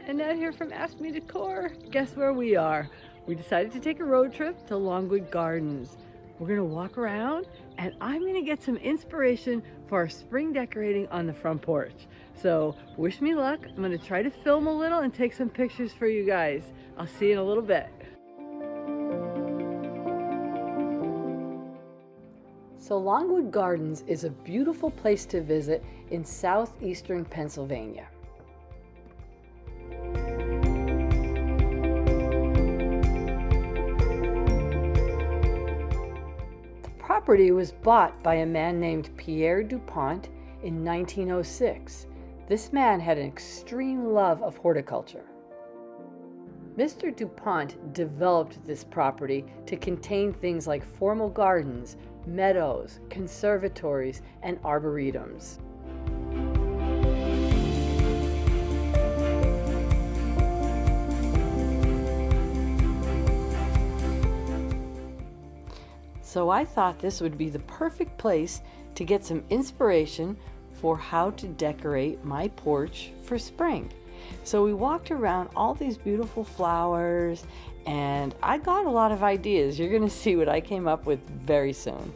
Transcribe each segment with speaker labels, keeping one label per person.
Speaker 1: and Nat here from Ask Me Decor. Guess where we are? We decided to take a road trip to Longwood Gardens. We're gonna walk around and I'm gonna get some inspiration for our spring decorating on the front porch. So wish me luck. I'm gonna try to film a little and take some pictures for you guys. I'll see you in a little bit. So Longwood Gardens is a beautiful place to visit in southeastern Pennsylvania. The property was bought by a man named Pierre DuPont in 1906. This man had an extreme love of horticulture. Mr. DuPont developed this property to contain things like formal gardens, meadows, conservatories, and arboretums. So I thought this would be the perfect place to get some inspiration for how to decorate my porch for spring. So we walked around all these beautiful flowers and I got a lot of ideas. You're going to see what I came up with very soon.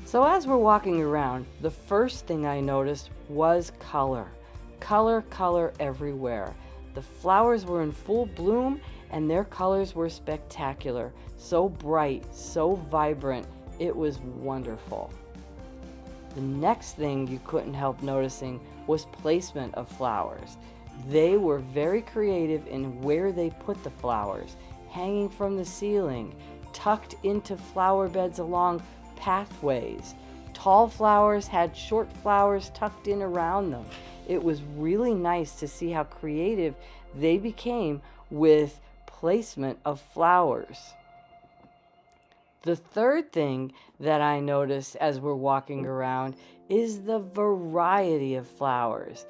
Speaker 1: So as we're walking around, the first thing I noticed was color. Color everywhere. The flowers were in full bloom and their colors were spectacular. So bright, so vibrant. It was wonderful. The next thing you couldn't help noticing was placement of flowers. They were very creative in where they put the flowers, hanging from the ceiling, tucked into flower beds along pathways. Tall flowers had short flowers tucked in around them. It was really nice to see how creative they became with placement of flowers. The third thing that I noticed as we're walking around is the variety of flowers.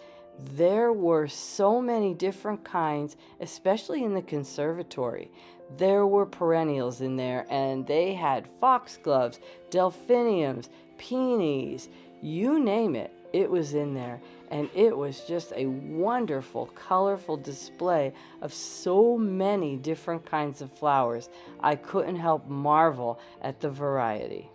Speaker 1: There were so many different kinds, especially in the conservatory. There were perennials in there and they had foxgloves, delphiniums, peonies, you name it, it was in there. And it was just a wonderful, colorful display of so many different kinds of flowers. I couldn't help marvel at the variety.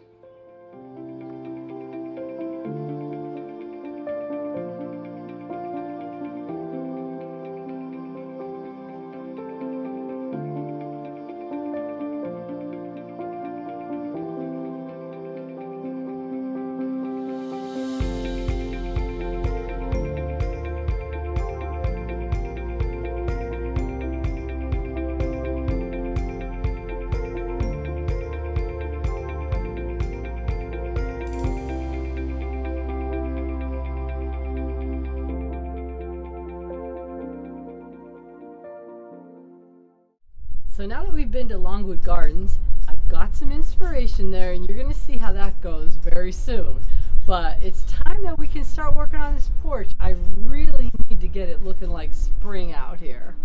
Speaker 1: So now that we've been to Longwood Gardens, I got some inspiration there and you're going to see how that goes very soon. But it's time that we can start working on this porch. I really need to get it looking like spring out here.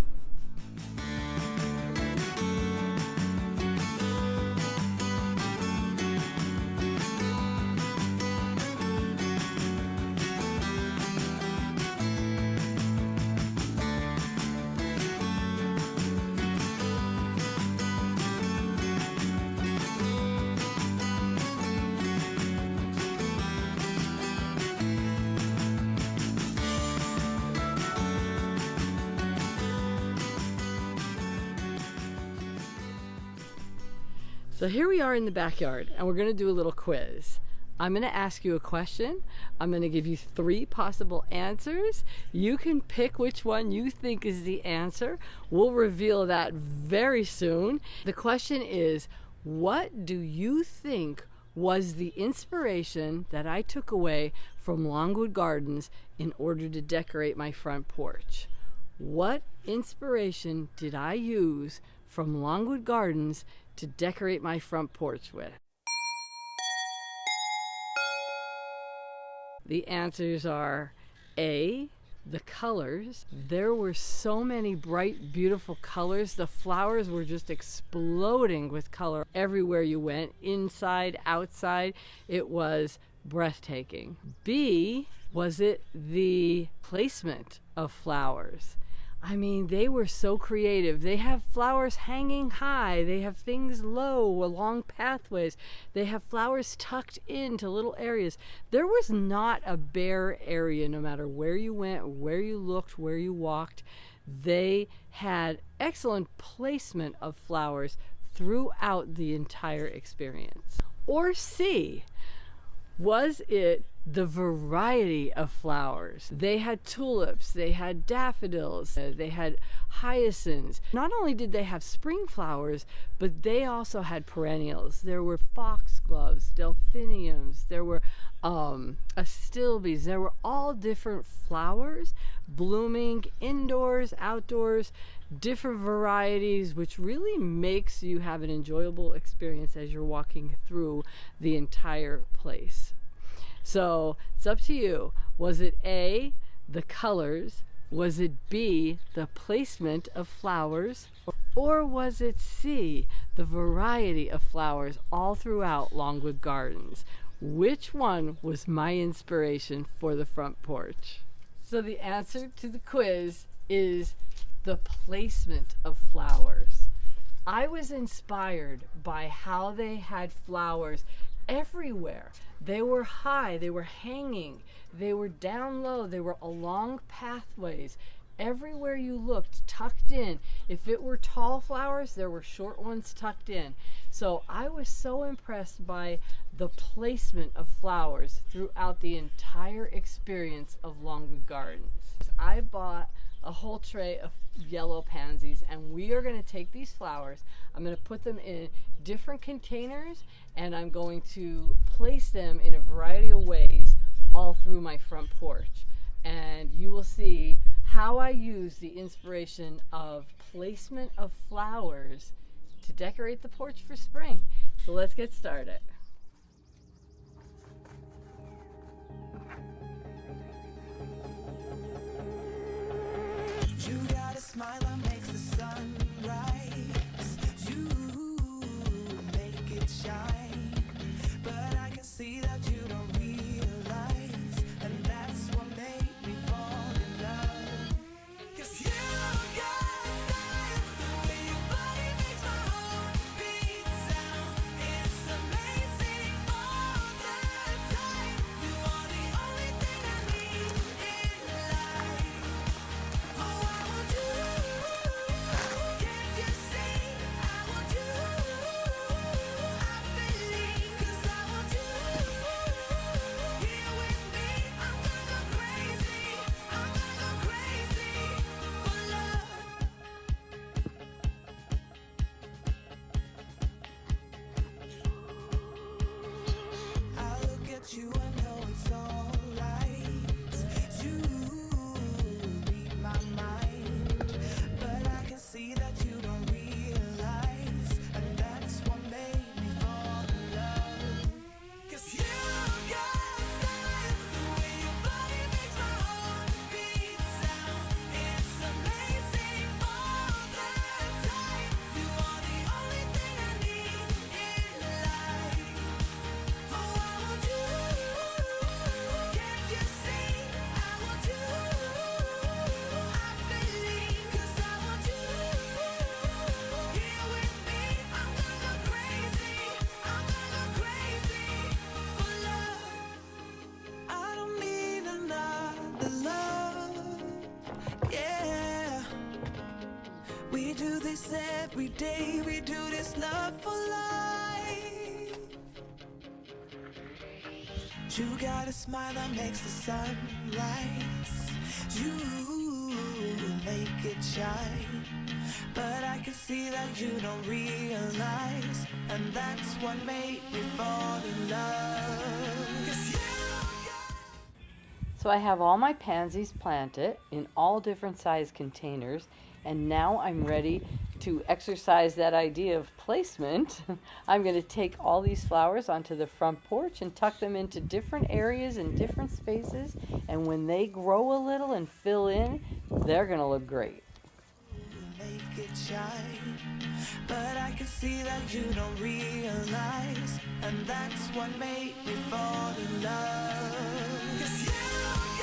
Speaker 1: So here we are in the backyard and we're going to do a little quiz. I'm going to ask you a question. I'm going to give you 3 possible answers. You can pick which one you think is the answer. We'll reveal that very soon. The question is, what do you think was the inspiration that I took away from Longwood Gardens in order to decorate my front porch? What inspiration did I use from Longwood Gardens to decorate my front porch with? The answers are A, the colors. There were so many bright, beautiful colors. The flowers were just exploding with color everywhere you went, inside, outside. It was breathtaking. B, Was it the placement of flowers? I mean, they were so creative. They have flowers hanging high. They have things low along pathways. They have flowers tucked into little areas. There was not a bare area, no matter where you went, where you looked, where you walked. They had excellent placement of flowers throughout the entire experience. Or C, was it the variety of flowers? They had tulips, they had daffodils, they had hyacinths. Not only did they have spring flowers, but they also had perennials. There were foxgloves, delphiniums, there were astilbes. There were all different flowers blooming indoors, outdoors, different varieties, which really makes you have an enjoyable experience as you're walking through the entire place. So it's up to you. Was it A, the colors? Was it B, the placement of flowers? Or was it C, the variety of flowers all throughout Longwood Gardens? Which one was my inspiration for the front porch? So the answer to the quiz is the placement of flowers. I was inspired by how they had flowers everywhere. They were high, they were hanging, they were down low, they were along pathways. Everywhere you looked, tucked in. If it were tall flowers, there were short ones tucked in. So I was so impressed by the placement of flowers throughout the entire experience of Longwood Gardens. I bought a whole tray of yellow pansies, and we are going to take these flowers, I'm going to put them in different containers, and I'm going to place them in a variety of ways all through my front porch. And you will see how I use the inspiration of placement of flowers to decorate the porch for spring. So let's get started.
Speaker 2: You got a smile that makes the sun rise. You make it shine. But I can see that you don't realize, and that's what made me fall in love. 'Cause you got style, the way your body makes my heart beat sound. It's amazing all the time. You are the only thing I need in life. Oh, I want you. Can't you see? I want you. I believe, 'cause I want you. Here with me, I'm gonna go crazy. I'm gonna go crazy for love. I look at you and know it's alright. You read my mind, but I can see that you don't realize, and that's what made me fall in love. 'Cause you got style, the way your body makes my heart beat sound. It's amazing all the time. You are the only thing I need in life. Oh, I want you. Can't you see? I want you. I believe, 'cause I want you. Here with me, I'm gonna go crazy. I'm gonna go crazy for love. I don't need another love. Yeah. We do this every day. We do this love for life. You got a smile that makes the sun rise. You make it shine. But I can see that you don't realize, and that's what made me fall in love. 'Cause you got
Speaker 1: So I have all my pansies planted in all different size containers, and now I'm ready to exercise that idea of placement. I'm going to take all these flowers onto the front porch and tuck them into different areas and different spaces, and when they grow a little and fill in, they're going to look great.
Speaker 2: make it shine. But I can see that you don't realize, and that's what made me fall in love. 'Cause you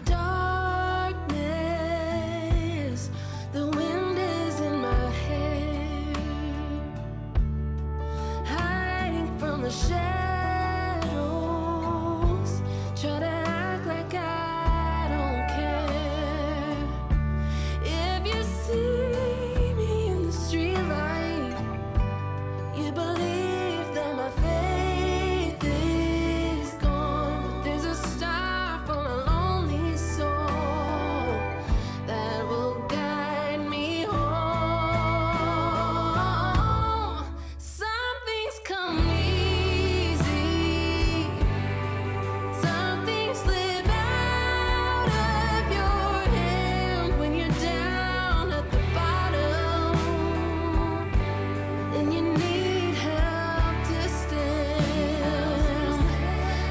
Speaker 2: darkness, the wind is in my hair, hiding from the shadows, try to act like I don't care. If you see me in the streetlight, you believe that my faith is gone, but there's a star for a lonely soul that will guide me home. Some things come easy, some things slip out of your hand when you're down at the bottom and you need help to stand.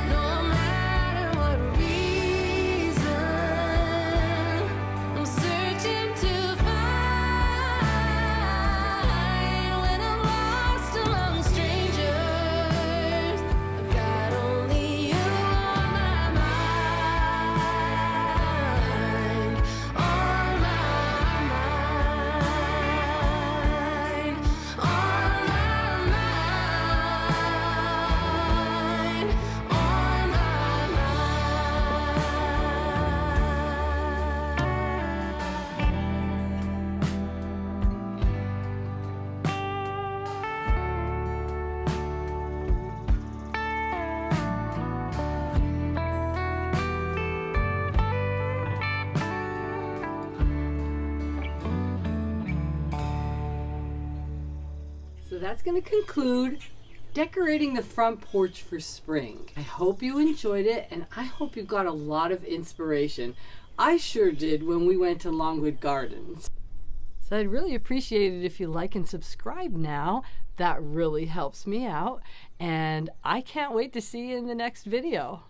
Speaker 2: No matter what reason, I'm searching to find. When I'm lost among strangers, I've got only you on my mind, on my mind, on my mind, on my
Speaker 1: So that's going to conclude decorating the front porch for spring. I hope you enjoyed it, and I hope you got a lot of inspiration. I sure did when we went to Longwood Gardens. So I'd really appreciate it if you like and subscribe now. That really helps me out, and I can't wait to see you in the next video.